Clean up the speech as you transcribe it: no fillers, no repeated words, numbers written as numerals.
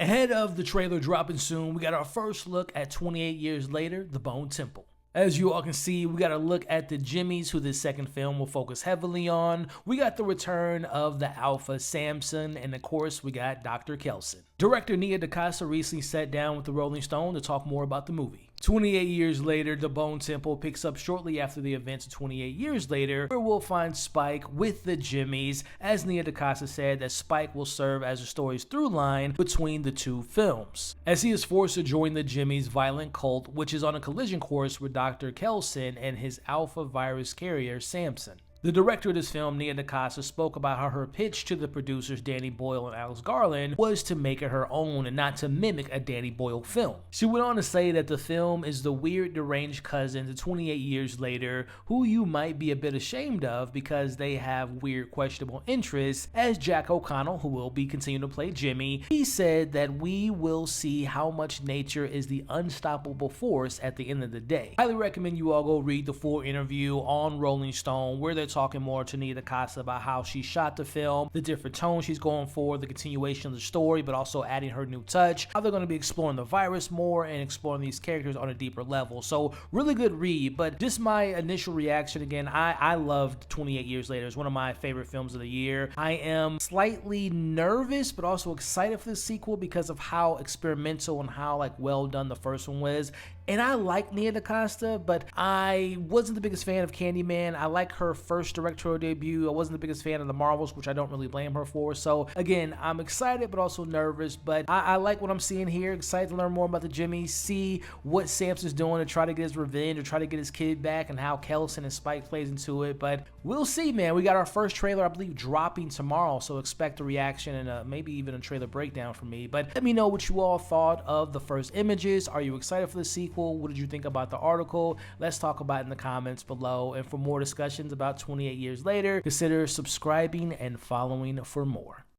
Ahead of the trailer dropping soon, we got our first look at 28 years later, The Bone Temple. As you all can see, we got a look at the Jimmies, who this second film will focus heavily on. We got the return of the Alpha Samson, and of course, we got Dr. Kelson. Director Nia DaCosta recently sat down with the Rolling Stone to talk more about the movie. 28 years later, The Bone Temple picks up shortly after the events of 28 years later, where we'll find Spike with the Jimmies. As Nia DaCosta said, that Spike will serve as the story's through line between the two films, as he is forced to join the Jimmies' violent cult, which is on a collision course with Dr. Kelson and his alpha virus carrier, Samson. The director of this film, Nia DaCosta, spoke about how her pitch to the producers Danny Boyle and Alex Garland was to make it her own and not to mimic a Danny Boyle film. She went on to say that the film is the weird, deranged cousin to 28 years later, who you might be a bit ashamed of because they have weird, questionable interests. As Jack O'Connell, who will be continuing to play Jimmy, he said that we will see how much nature is the unstoppable force at the end of the day. Highly recommend you all go read the full interview on Rolling Stone, where they're talking more to Nia DaCosta about how she shot the film, the different tones she's going for, the continuation of the story, but also adding her new touch, how they're going to be exploring the virus more and exploring these characters on a deeper level. So really good read, but just my initial reaction again, I loved 28 Years Later. It's one of my favorite films of the year. I am slightly nervous, but also excited for the sequel because of how experimental and how well done the first one was. And I like Nia DaCosta, but I wasn't the biggest fan of Candyman. I like her first directorial debut. I wasn't the biggest fan of The Marvels, which I don't really blame her for. So again, I'm excited, but also nervous. But I like what I'm seeing here. Excited to learn more about the Jimmy, see what Samson's doing to try to get his revenge or try to get his kid back, and how Kelson and Spike plays into it. But we'll see, man. We got our first trailer, I believe, dropping tomorrow. So expect a reaction and maybe even a trailer breakdown from me. But let me know what you all thought of the first images. Are you excited for the sequel? What did you think about the article? Let's talk about it in the comments below. And for more discussions about 28 Years Later, consider subscribing and following for more.